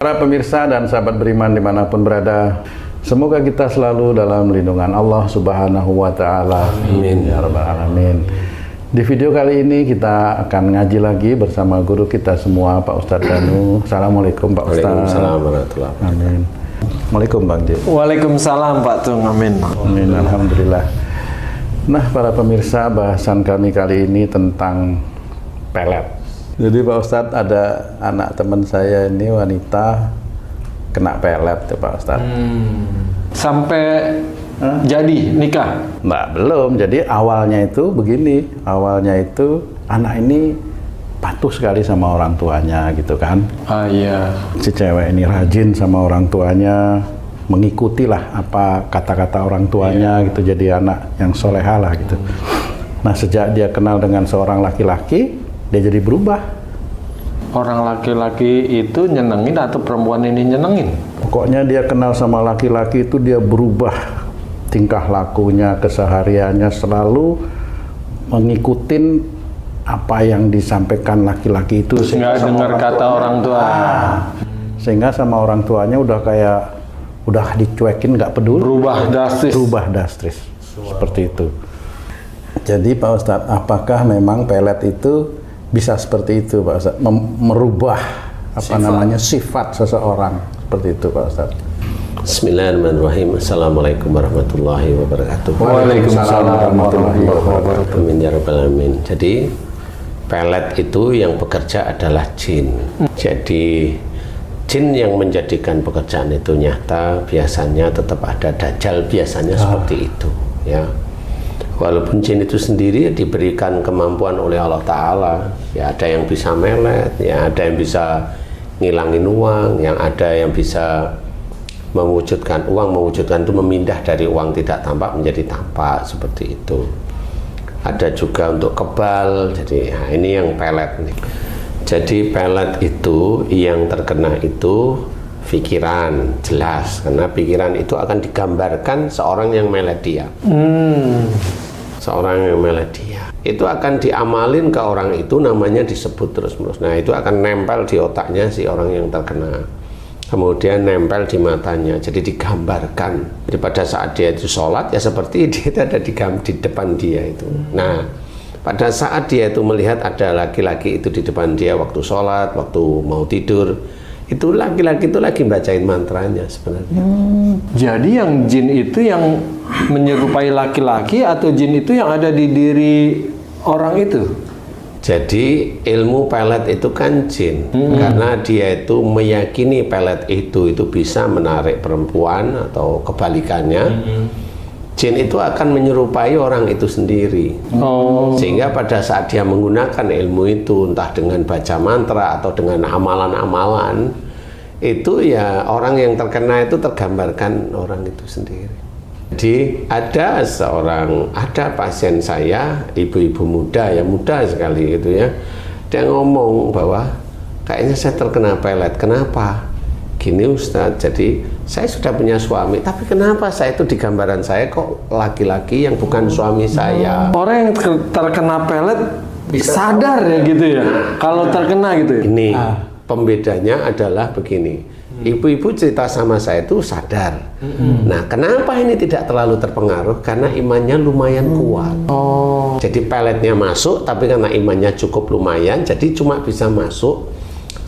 Para pemirsa dan sahabat beriman dimanapun berada, semoga kita selalu dalam lindungan Allah Subhanahu wa Ta'ala. Amin ya Rabbal Alamin. Di video kali ini kita akan ngaji lagi bersama guru kita semua, Pak Ustadz Danu. Assalamualaikum Pak Ustadz. Waalaikumsalam warahmatullahi wabarakatuh. Amin. Waalaikumsalam Bang Ji. Waalaikumsalam Pak Tung. Amin. Amin. Alhamdulillah. Nah, para pemirsa, bahasan kami kali ini tentang pelet. Jadi Pak Ustadz, ada anak teman saya ini wanita kena pelet ya Pak Ustadz. Sampai jadi nikah? Mbak, belum. Jadi awalnya itu begini, awalnya itu anak ini patuh sekali sama orang tuanya gitu kan. Ah iya. Si cewek ini rajin sama orang tuanya, mengikutilah apa kata-kata orang tuanya gitu, jadi anak yang soleha lah gitu. Nah, sejak dia kenal dengan seorang laki-laki, dia jadi berubah. Orang laki-laki itu nyenengin atau perempuan ini nyenengin? Pokoknya dia kenal sama laki-laki itu dia berubah. Tingkah lakunya, kesehariannya selalu mengikutin apa yang disampaikan laki-laki itu. Nggak dengar kata orang tua. Sehingga sama orang tuanya udah kayak, udah dicuekin, nggak peduli. Berubah drastis. Berubah drastis. Seperti itu. Jadi Pak Ustadz, apakah memang pelet itu bisa seperti itu Pak Ustadz? Merubah sifat seseorang seperti itu Pak Ustadz. Bismillahirrahmanirrahim. Assalamualaikum warahmatullahi wabarakatuh. Waalaikumsalam warahmatullahi wabarakatuh. Amin ya rabbal alamin. Jadi pelet itu yang bekerja adalah jin. Jadi jin yang menjadikan pekerjaan itu nyata biasanya tetap ada dajjal, biasanya seperti itu ya. Walaupun jin itu sendiri diberikan kemampuan oleh Allah Ta'ala, ya ada yang bisa melet, ya ada yang bisa ngilangin uang, yang ada yang bisa mewujudkan uang, mewujudkan itu memindah dari uang tidak tampak menjadi tampak, seperti itu. Ada juga untuk kebal, jadi nah ini yang pelet nih. Jadi pelet itu yang terkena itu pikiran, jelas, karena pikiran itu akan digambarkan seorang yang melet dia. Seorang yang melet dia itu akan diamalin ke orang itu, namanya disebut terus-menerus. Nah, itu akan nempel di otaknya si orang yang terkena, kemudian nempel di matanya, jadi digambarkan. Jadi pada saat dia itu sholat ya seperti dia ada di depan dia itu. Nah, pada saat dia itu melihat ada laki-laki itu di depan dia waktu sholat, waktu mau tidur, itu laki-laki itu lagi bacain mantranya sebenarnya. Jadi yang jin itu yang menyerupai laki-laki atau jin itu yang ada di diri orang itu? Jadi ilmu pelet itu kan jin, karena dia itu meyakini pelet itu bisa menarik perempuan atau kebalikannya. Jin itu akan menyerupai orang itu sendiri. Sehingga pada saat dia menggunakan ilmu itu, entah dengan baca mantra atau dengan amalan-amalan, itu ya orang yang terkena itu tergambarkan orang itu sendiri. Jadi ada pasien saya, ibu-ibu muda, ya muda sekali gitu ya, dia ngomong bahwa kayaknya saya terkena pelet. Kenapa? Gini Ustadz, jadi saya sudah punya suami, tapi kenapa saya itu di gambaran saya kok laki-laki yang bukan suami saya? Orang yang terkena pelet sadar ya gitu ya, kalau terkena gitu ya? Ini pembedanya adalah begini, ibu-ibu cerita sama saya itu sadar. Nah, kenapa ini tidak terlalu terpengaruh? Karena imannya lumayan kuat. Jadi peletnya masuk, tapi karena imannya cukup lumayan, jadi cuma bisa masuk.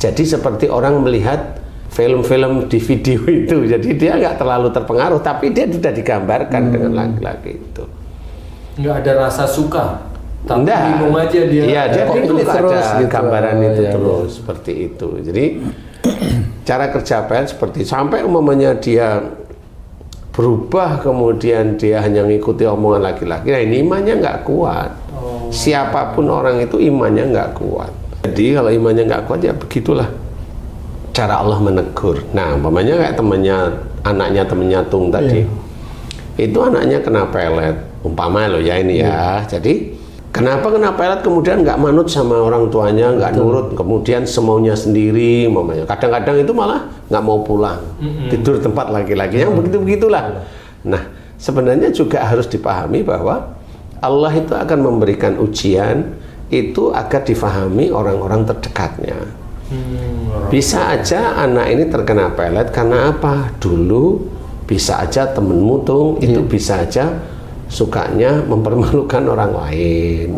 Jadi seperti orang melihat film-film di video itu, jadi dia nggak terlalu terpengaruh, tapi dia sudah digambarkan dengan laki-laki itu. Nggak ada rasa suka, tapi Nggak. bingung aja dia. Iya, dia itu terus ada gitu. gambaran itu Ya, terus seperti itu. Jadi cara kerja pelet seperti sampai umpamanya dia berubah, kemudian dia hanya mengikuti omongan laki-laki. Nah, ini imannya nggak kuat. Siapapun orang itu imannya nggak kuat. Jadi kalau imannya nggak kuat ya begitulah cara Allah menegur. Nah, umpamanya kayak anaknya temennya Tung tadi, itu anaknya kena pelet, umpama loh ya ini ya. Jadi kenapa kena pelet kemudian nggak manut sama orang tuanya, nggak nurut, kemudian semaunya sendiri, umpamanya. Kadang-kadang itu malah nggak mau pulang, tidur tempat laki-laki, yang begitu-begitulah. Nah, sebenarnya juga harus dipahami bahwa Allah itu akan memberikan ujian itu agar difahami orang-orang terdekatnya. Bisa aja anak ini terkena pelet karena apa? Dulu bisa aja temenmu tuh itu bisa aja sukanya mempermalukan orang lain.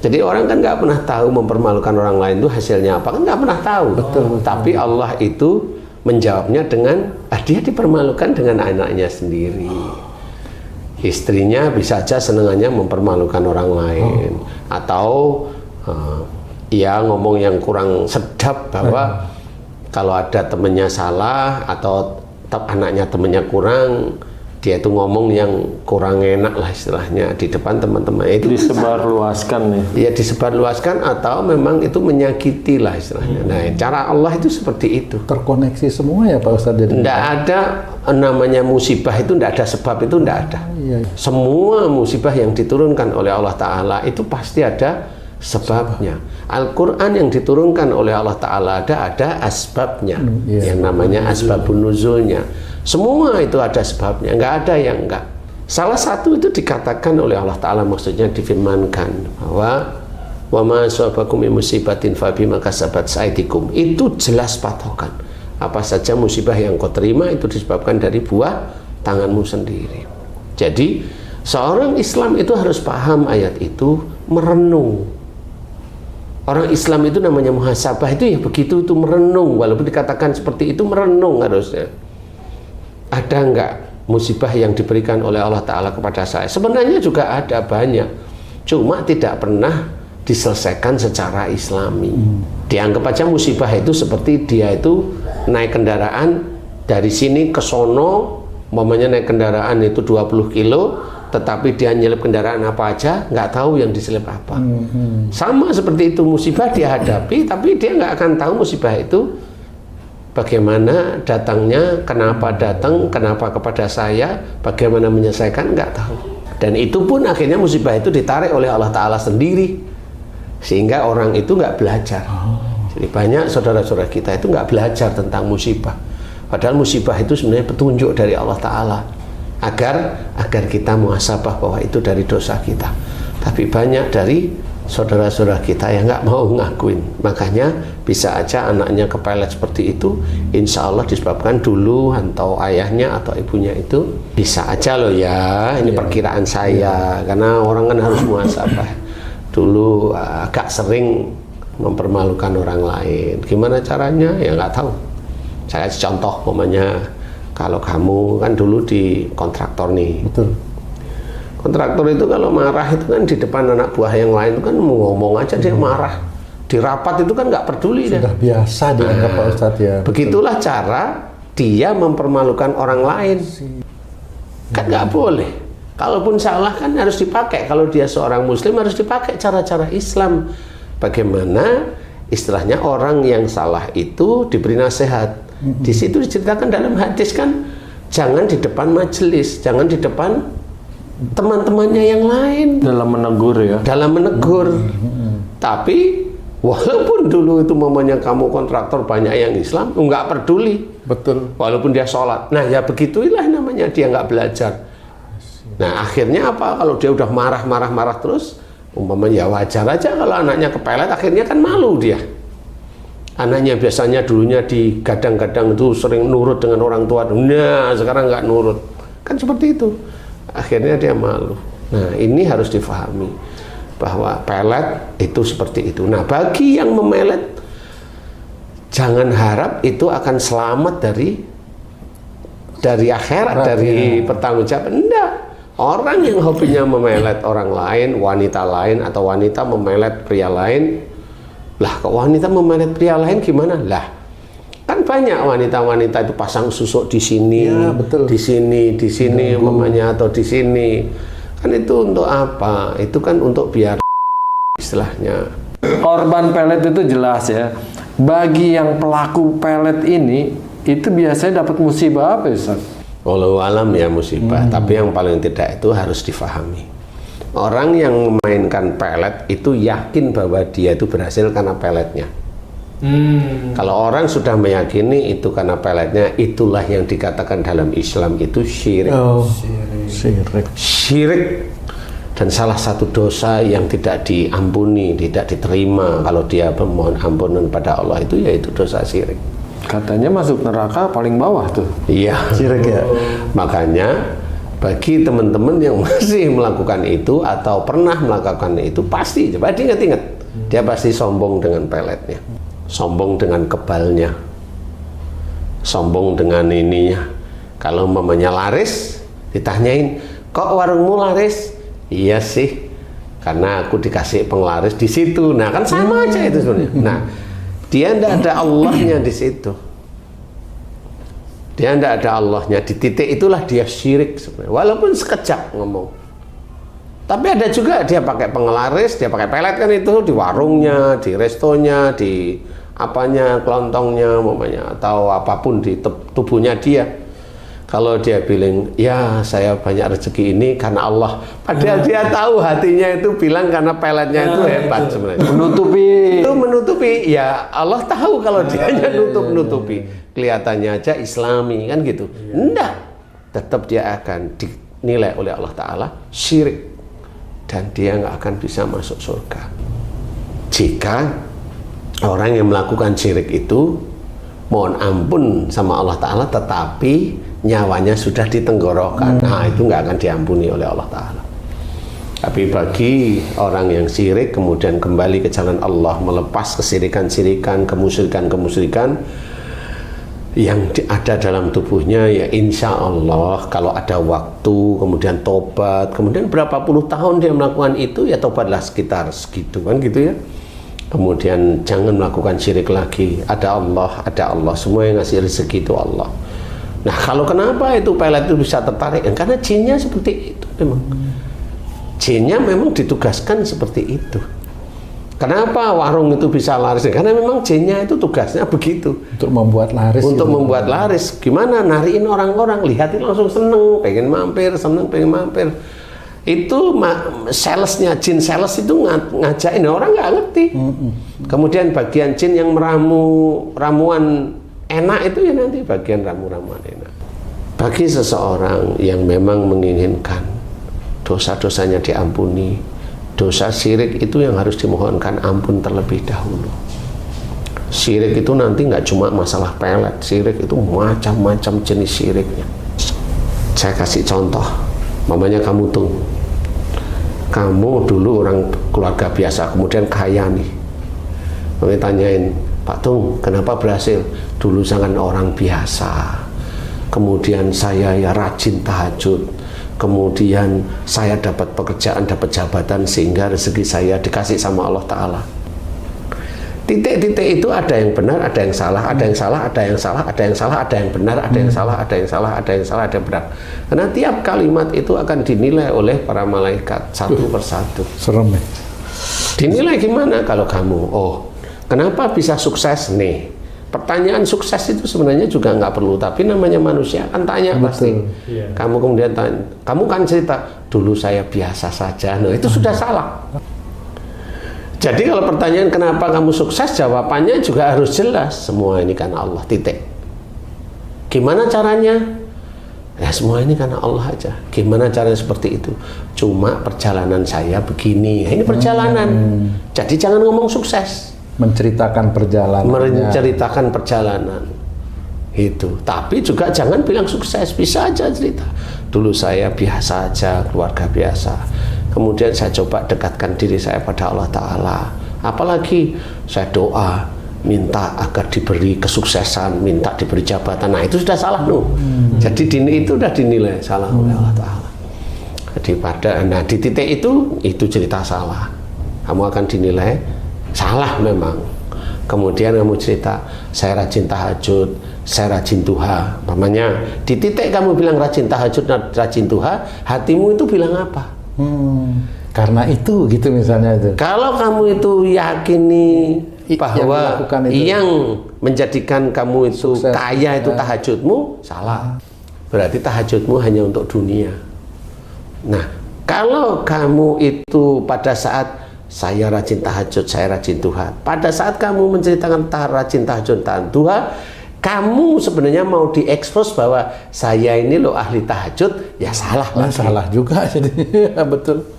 Jadi orang kan nggak pernah tahu mempermalukan orang lain itu hasilnya apa, kan nggak pernah tahu. Betul. Tapi Allah itu menjawabnya dengan dia dipermalukan dengan anaknya sendiri. Istrinya bisa aja senengannya mempermalukan orang lain, atau ya ngomong yang kurang sedap bahwa kalau ada temennya salah atau anaknya temennya kurang, dia itu ngomong yang kurang enak lah istilahnya di depan teman-teman, itu disebarluaskan nih. Ya disebarluaskan atau memang itu menyakiti lah istilahnya. Nah, cara Allah itu seperti itu. Terkoneksi semua ya Pak Ustadz. Jadi tidak ada namanya musibah itu, tidak ada sebab itu, tidak ada. Iya. Semua musibah yang diturunkan oleh Allah Ta'ala itu pasti ada sebabnya. Al-Quran yang diturunkan oleh Allah Ta'ala ada asbabnya, yang namanya asbabun nuzulnya. Semua itu ada sebabnya, nggak ada yang enggak. Salah satu itu dikatakan oleh Allah Ta'ala, maksudnya difirmankan bahwa wa ma asabakum min musibatin fabima kasabat aydikum. Itu jelas patokan. Apa saja musibah yang kau terima itu disebabkan dari buah tanganmu sendiri. Jadi seorang Islam itu harus paham ayat itu, merenung. Orang Islam itu namanya muhasabah, itu ya begitu, itu merenung. Walaupun dikatakan seperti itu, merenung harusnya. Ada enggak musibah yang diberikan oleh Allah Ta'ala kepada saya? Sebenarnya juga ada banyak, cuma tidak pernah diselesaikan secara islami. Dianggap aja musibah itu seperti dia itu naik kendaraan dari sini ke sono, umpamanya naik kendaraan itu 20 kilo, tetapi dia nyelip kendaraan apa aja, nggak tahu yang diselip apa. Sama seperti itu, musibah dia hadapi, tapi dia nggak akan tahu musibah itu bagaimana datangnya, kenapa datang, kenapa kepada saya, bagaimana menyelesaikan, nggak tahu. Dan itu pun akhirnya musibah itu ditarik oleh Allah Ta'ala sendiri, sehingga orang itu nggak belajar. Jadi banyak saudara-saudara kita itu nggak belajar tentang musibah, padahal musibah itu sebenarnya petunjuk dari Allah Ta'ala agar kita muhasabah bahwa itu dari dosa kita. Tapi banyak dari saudara-saudara kita yang nggak mau ngakuin. Makanya bisa aja anaknya kepelet seperti itu, insya Allah disebabkan dulu atau ayahnya atau ibunya itu. Bisa aja loh ya, ini perkiraan saya, karena orang kan harus muhasabah. Dulu agak sering mempermalukan orang lain. Gimana caranya? Ya nggak tahu. Saya kasih contoh, umpamanya kalau kamu kan dulu di kontraktor nih. Betul. Kontraktor itu kalau marah itu kan di depan anak buah yang lain itu kan ngomong aja dia marah. Di rapat itu kan nggak peduli dia. Sudah biasa dianggap Pak Ustadz ya. Begitulah cara dia mempermalukan orang lain. Kan nggak boleh. Kalaupun salah kan harus dipakai. Kalau dia seorang muslim harus dipakai cara-cara Islam. Bagaimana istilahnya orang yang salah itu diberi nasihat. Di situ diceritakan dalam hadis kan, jangan di depan majelis, jangan di depan teman-temannya yang lain. Dalam menegur ya. Dalam menegur. Tapi walaupun dulu itu mamanya kamu kontraktor banyak yang Islam, nggak peduli. Betul. Walaupun dia sholat. Nah ya begitulah namanya dia nggak belajar. Nah akhirnya apa? Kalau dia udah marah terus, umpamanya ya wajar aja kalau anaknya kepelet, akhirnya kan malu dia. Anaknya biasanya dulunya digadang-gadang itu sering nurut dengan orang tua, nah sekarang nggak nurut, kan seperti itu. Akhirnya dia malu. Nah ini harus difahami bahwa pelet itu seperti itu. Nah bagi yang memelet, jangan harap itu akan selamat dari akhirat, dari pertanggungjawaban. Enggak. Orang yang hobinya memelet orang lain, wanita lain, atau wanita memelet pria lain, lah kok wanita memelet pria lain gimana? Lah kan banyak wanita-wanita itu pasang susuk di sini, ya, betul. di sini mamanya, atau di sini. Kan itu untuk apa? Itu kan untuk biar istilahnya. Korban pelet itu jelas ya. Bagi yang pelaku pelet ini, itu biasanya dapat musibah apa ya Ustaz? Walau alam ya musibah, tapi yang paling tidak itu harus difahami. Orang yang memainkan pelet itu yakin bahwa dia itu berhasil karena peletnya. Kalau orang sudah meyakini itu karena peletnya, itulah yang dikatakan dalam Islam itu syirik. Syirik. Syirik Dan salah satu dosa yang tidak diampuni, tidak diterima kalau dia memohon ampunan pada Allah itu yaitu dosa syirik. Katanya masuk neraka paling bawah tuh. Iya, Syirik ya. makanya bagi teman-teman yang masih melakukan itu atau pernah melakukan itu, pasti coba diingat-ingat, dia pasti sombong dengan peletnya, sombong dengan kebalnya, sombong dengan ininya. Kalau mamanya laris, ditanyain, kok warungmu laris? Iya sih, karena aku dikasih penglaris di situ. Nah kan sama aja itu sebenarnya. Nah, dia tidak ada Allahnya di situ. Dia tidak ada Allahnya di titik itulah dia syirik sebenarnya. Walaupun sekejap ngomong. Tapi ada juga dia pakai penglaris, dia pakai pelet kan itu di warungnya, di restonya, di apanya, kelontongnya, mamanya, atau apapun di tubuhnya dia. Kalau dia bilang, ya saya banyak rezeki ini karena Allah. Padahal dia tahu hatinya itu bilang karena peletnya itu hebat sebenarnya. Menutupi, ya Allah tahu kalau dia hanya nutupi. Kelihatannya aja Islami kan gitu. Enggak, tetap dia akan dinilai oleh Allah Ta'ala syirik. Dan dia nggak akan bisa masuk surga. Jika orang yang melakukan syirik itu mohon ampun sama Allah Ta'ala tetapi nyawanya sudah ditenggorokan, nah itu nggak akan diampuni oleh Allah Ta'ala. Tapi bagi orang yang syirik kemudian kembali ke jalan Allah, melepas kesirikan-sirikan, kemusyrikan yang ada dalam tubuhnya, ya insya Allah kalau ada waktu kemudian tobat, kemudian berapa puluh tahun dia melakukan itu, ya tobatlah sekitar segitu kan gitu ya. Kemudian jangan melakukan syirik lagi. Ada Allah, semua yang ngasih rezeki itu Allah. Nah kalau kenapa itu pelet itu bisa tertarik? Karena jinnya seperti itu memang. Jinnya memang ditugaskan seperti itu. Kenapa warung itu bisa laris? Karena memang jinnya itu tugasnya begitu. Untuk membuat laris. Untuk membuat laris. Gimana? Nariin orang-orang, lihatin langsung seneng, pengen mampir, Itu salesnya, jin sales itu ngajakin orang nggak ngerti. Kemudian bagian jin yang ramuan enak itu ya nanti bagian ramuan enak. Bagi seseorang yang memang menginginkan dosa-dosanya diampuni, dosa syirik itu yang harus dimohonkan ampun terlebih dahulu. Syirik itu nanti nggak cuma masalah pelet, syirik itu macam-macam jenis syiriknya. Saya kasih contoh, mamanya kamu dulu orang keluarga biasa, kemudian kaya nih. Mami tanyain, Pak Tung, kenapa berhasil? Dulu sangat orang biasa. Kemudian saya ya rajin tahajud. Kemudian saya dapat pekerjaan, dapat jabatan sehingga rezeki saya dikasih sama Allah Ta'ala. Titik-titik itu ada yang benar, ada yang salah, ada yang salah, ada yang salah, ada yang salah, ada yang benar, ada yang salah, ada yang salah, ada yang salah, ada yang benar. Karena tiap kalimat itu akan dinilai oleh para malaikat satu persatu. Serem ya. Dinilai gimana kalau kamu, kenapa bisa sukses nih? Pertanyaan sukses itu sebenarnya juga nggak perlu, tapi namanya manusia kan tanya. Betul. Pasti. Yeah. Kamu kemudian tanya, kamu kan cerita, dulu saya biasa saja. Nah itu sudah salah. Jadi kalau pertanyaan kenapa kamu sukses, jawabannya juga harus jelas. Semua ini karena Allah, titik. Gimana caranya? Ya semua ini karena Allah aja. Gimana caranya seperti itu? Cuma perjalanan saya begini. Ini perjalanan. Jadi jangan ngomong sukses. Menceritakan perjalanan itu. Tapi juga jangan bilang sukses, bisa aja cerita dulu saya biasa aja, keluarga biasa, kemudian saya coba dekatkan diri saya pada Allah Ta'ala, apalagi saya doa minta agar diberi kesuksesan, minta diberi jabatan. Nah itu sudah salah Jadi itu sudah dinilai salah oleh Allah Ta'ala. Jadi di titik itu cerita salah, kamu akan dinilai salah memang. Kemudian kamu cerita saya rajin tahajud, saya rajin duha. Namanya di titik kamu bilang rajin tahajud, rajin duha, hatimu itu bilang apa? Karena itu gitu misalnya itu. Kalau kamu itu yakini bahwa yang menjadikan kamu itu sukses, kaya itu tahajudmu, salah. Berarti tahajudmu hanya untuk dunia. Nah, kalau kamu itu pada saat saya rajin tahajud, saya rajin duha, pada saat kamu menceritakan rajin tahajud, tahan duha, kamu sebenarnya mau diekspos bahwa saya ini loh ahli tahajud, ya salah lagi. Salah juga jadi betul.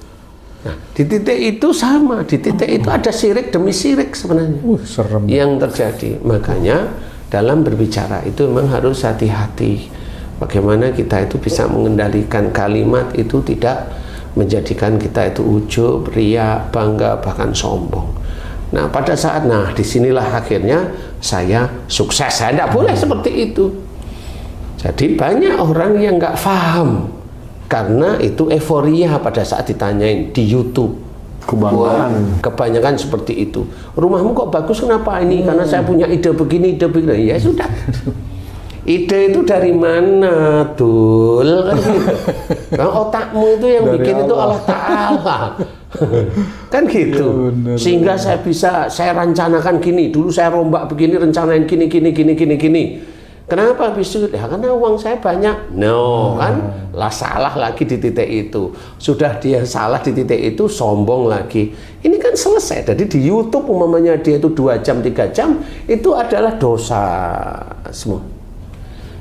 Nah, di titik itu sama, di titik itu ada syirik demi syirik sebenarnya serem. yang terjadi. Makanya dalam berbicara itu memang harus hati-hati. Bagaimana kita itu bisa mengendalikan kalimat itu tidak menjadikan kita itu ujub, riya, bangga, bahkan sombong. Nah, pada saat, disinilah akhirnya saya sukses. Saya tidak boleh seperti itu. Jadi banyak orang yang nggak paham. Karena itu euforia pada saat ditanyain di YouTube. Kebanggaan. Wah, kebanyakan seperti itu. Rumahmu kok bagus, kenapa ini? Karena saya punya ide begini, ide begini. Ya sudah. Ide itu dari mana, Dul? Kan gitu. Nah, otakmu itu yang Dari bikin itu Allah. Allah Ta'ala. Kan gitu. Ya, bener, sehingga saya rencanakan gini. Dulu saya rombak begini, rencanain gini. Kenapa bisa? Ya karena uang saya banyak. No, kan? Lah salah lagi di titik itu. Sudah dia salah di titik itu, sombong lagi. Ini kan selesai. Jadi di YouTube umpamanya dia itu 2 jam, 3 jam, itu adalah dosa semua.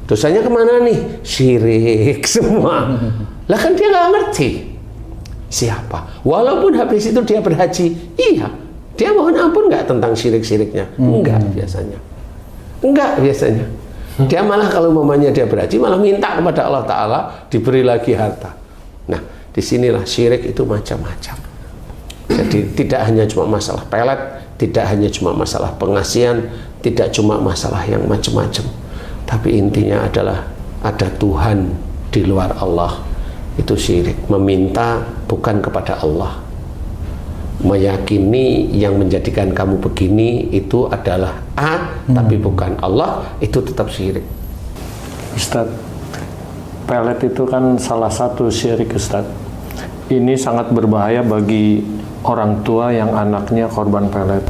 Dosanya kemana nih? Syirik semua. Lah kan dia nggak ngerti siapa. Walaupun habis itu dia berhaji, iya. Dia mohon ampun nggak tentang syirik-syiriknya? Enggak biasanya. Dia malah kalau mamanya dia berhaji malah minta kepada Allah Ta'ala diberi lagi harta. Nah, disinilah syirik itu macam-macam. Jadi tidak hanya cuma masalah pelet, tidak hanya cuma masalah pengasihan, tidak cuma masalah yang macam-macam. Tapi intinya adalah ada Tuhan di luar Allah. Itu syirik. Meminta bukan kepada Allah. Meyakini yang menjadikan kamu begini itu adalah A, tapi bukan Allah, itu tetap syirik. Ustadz, pelet itu kan salah satu syirik, Ustadz. Ini sangat berbahaya bagi orang tua yang anaknya korban pelet.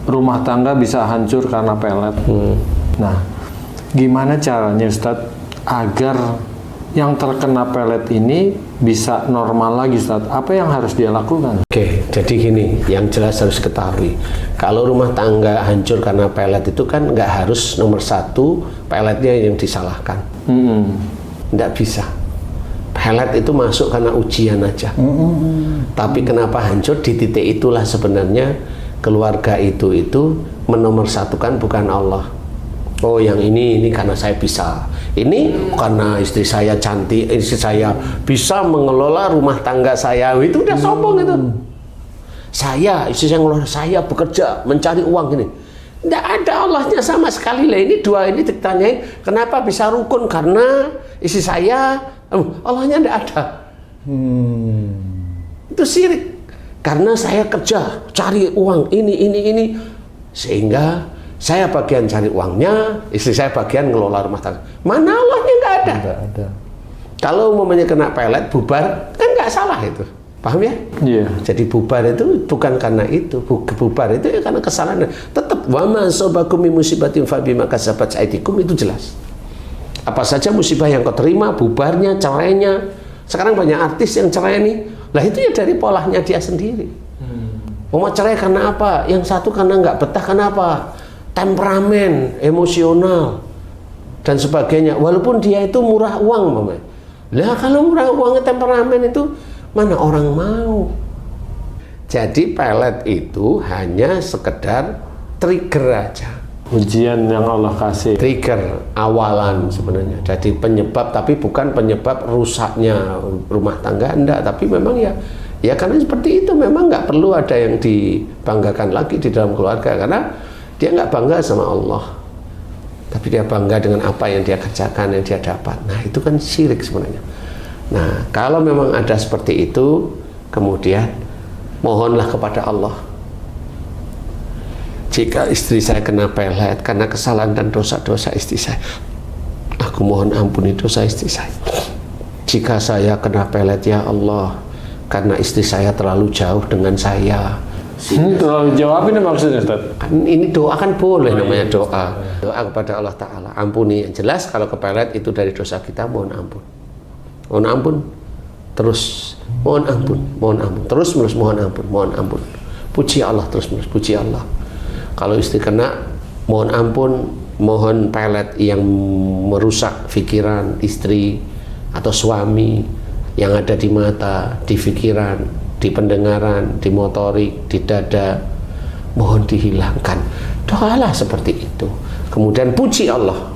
Rumah tangga bisa hancur karena pelet. Nah, gimana caranya, Ustadz, agar yang terkena pelet ini bisa normal lagi, Ustadz? Apa yang harus dia lakukan? Oke, jadi gini, yang jelas harus ketahui. Kalau rumah tangga hancur karena pelet itu kan nggak harus nomor 1 peletnya yang disalahkan. Nggak bisa. Pelet itu masuk karena ujian aja. Tapi kenapa hancur? Di titik itulah sebenarnya keluarga itu menomorsatukan bukan Allah. Oh, yang ini karena saya bisa. Ini karena istri saya cantik, istri saya bisa mengelola rumah tangga saya. Itu udah sombong itu. Istri saya ngelola, saya bekerja, mencari uang ini. Tidak ada Allahnya sama sekali lah. Ini dua ini ditanyain, kenapa bisa rukun? Karena istri saya, Allahnya tidak ada. Itu syirik. Karena saya kerja, cari uang ini. Sehingga saya bagian cari uangnya, istri saya bagian ngelola rumah tangga. Mana Allahnya? Nggak ada. Ada. Kalau umpamanya kena pelet, bubar, kan nggak salah itu. Paham ya? Iya. Jadi bubar itu bukan karena itu. Bubar itu ya karena kesalahan. Tetap wa ma asabakum min musibatin fa bima kasabat aydikum, itu jelas. Apa saja musibah yang kau terima, bubarnya, cerainya. Sekarang banyak artis yang cerai nih. Lah itu ya dari polanya dia sendiri. Mau cerai karena apa? Yang satu karena nggak betah, kenapa? Temperamen, emosional, dan sebagainya. Walaupun dia itu murah uang, Mama. Lah kalau murah uangnya temperamen itu mana orang mau? Jadi pelet itu hanya sekedar trigger aja. Ujian yang Allah kasih. Trigger awalan sebenarnya. Jadi penyebab, tapi bukan penyebab rusaknya rumah tangga, enggak. Tapi memang ya karena seperti itu memang nggak perlu ada yang dibanggakan lagi di dalam keluarga, karena dia nggak bangga sama Allah, tapi dia bangga dengan apa yang dia kerjakan, yang dia dapat. Nah, itu kan syirik sebenarnya. Nah, kalau memang ada seperti itu, kemudian mohonlah kepada Allah. Jika istri saya kena pelet karena kesalahan dan dosa-dosa istri saya, aku mohon ampuni dosa istri saya. Jika saya kena pelet, ya Allah, karena istri saya terlalu jauh dengan saya. Terlalu jawab ini maksudnya, Ustaz? Ini doa kan boleh, namanya doa. Doa kepada Allah Ta'ala. Ampuni. Yang jelas kalau kepelet itu dari dosa kita, mohon ampun. Mohon ampun. Terus mohon ampun. Mohon ampun. Terus menerus mohon ampun. Mohon ampun. Puji Allah terus menerus. Puji Allah. Kalau istri kena, mohon ampun. Mohon pelet yang merusak pikiran istri atau suami, yang ada di mata, di pikiran, di pendengaran, di motorik, di dada, mohon dihilangkan. Doalah seperti itu. Kemudian puji Allah.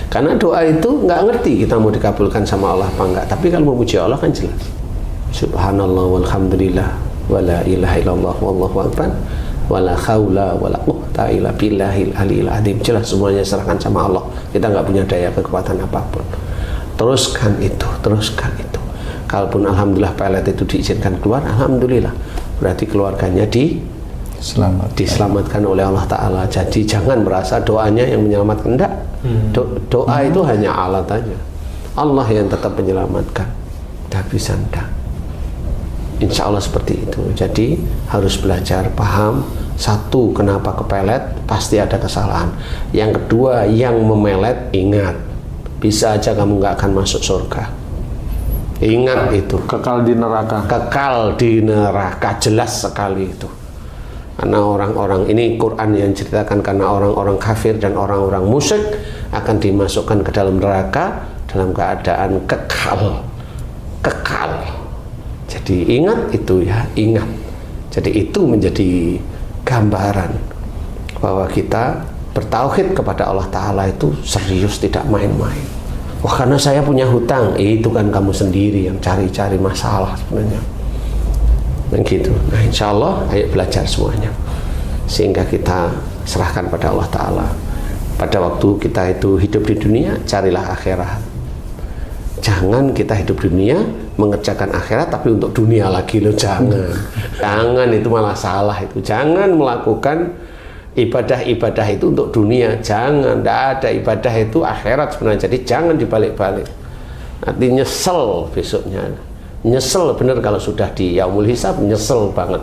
Karena doa itu nggak ngerti kita mau dikabulkan sama Allah apa enggak. Tapi kalau memuji Allah kan jelas. Subhanallah walhamdulillah wala ilaha illallah wallahu akbar wala haula wala quwwata illa billahil aliyil azim. Jelas semuanya serahkan sama Allah. Kita nggak punya daya kekuatan apapun. Teruskan itu, teruskan itu. Kalaupun alhamdulillah pelet itu diizinkan keluar, alhamdulillah. Berarti keluarganya diselamatkan oleh Allah Ta'ala. Jadi jangan merasa doanya yang menyelamatkan. Enggak. Doa itu hanya alat aja. Allah yang tetap menyelamatkan. Tidak bisa enggak. Insya Allah seperti itu. Jadi harus belajar paham. Satu, kenapa kepelet? Pasti ada kesalahan. Yang kedua, yang memelet, ingat, bisa aja kamu nggak akan masuk surga. Ingat itu. Kekal di neraka. Kekal di neraka, jelas sekali itu. Karena orang-orang ini Quran yang ceritakan, karena orang-orang kafir dan orang-orang musyrik akan dimasukkan ke dalam neraka dalam keadaan kekal. Kekal. Jadi ingat itu ya, ingat. Jadi itu menjadi gambaran bahwa kita bertauhid kepada Allah Ta'ala itu serius, tidak main-main. Wah, karena saya punya hutang, itu kan kamu sendiri yang cari-cari masalah sebenarnya. Begitu. Nah, insya Allah ayo belajar semuanya sehingga kita serahkan pada Allah Ta'ala. Pada waktu kita itu hidup di dunia, carilah akhirat. Jangan kita hidup di dunia mengerjakan akhirat tapi untuk dunia lagi loh, jangan. Jangan, itu malah salah itu. Jangan melakukan ibadah-ibadah itu untuk dunia, jangan. Tidak ada ibadah itu akhirat sebenarnya. Jadi jangan dibalik-balik. Nanti nyesel besoknya. Nyesel bener kalau sudah di yaumul hisab, nyesel banget.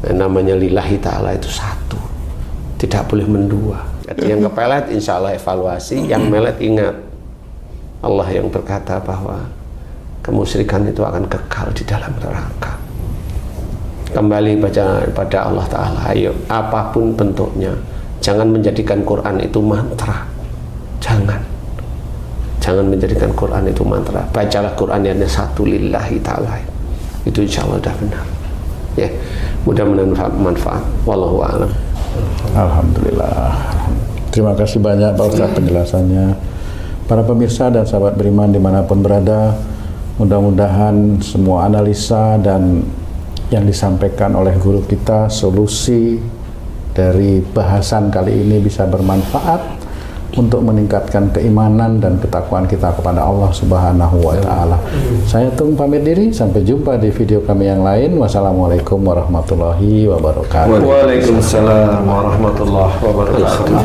Nah, namanya lillahi ta'ala itu satu, tidak boleh mendua. Jadi yang kepelet insya Allah evaluasi, yang melet ingat Allah yang berkata bahwa kemusyrikan itu akan kekal di dalam neraka. Kembali pada Allah Ta'ala. Ayo, apapun bentuknya, jangan menjadikan Quran itu mantra. Jangan menjadikan Quran itu mantra. Bacalah Quran yang satu, lillahi ta'ala. Itu insya Allah sudah benar. Ya, mudah-mudahan manfaat. Wallahu a'lam. Alhamdulillah. Terima kasih banyak Pak Ustaz penjelasannya. Para pemirsa dan sahabat beriman dimanapun berada, mudah-mudahan semua analisa dan yang disampaikan oleh guru kita, solusi dari bahasan kali ini bisa bermanfaat untuk meningkatkan keimanan dan ketakwaan kita kepada Allah Subhanahu wa Ta'ala. Saya Tung pamit diri, sampai jumpa di video kami yang lain. Wassalamualaikum warahmatullahi wabarakatuh. Waalaikumsalam warahmatullahi wabarakatuh.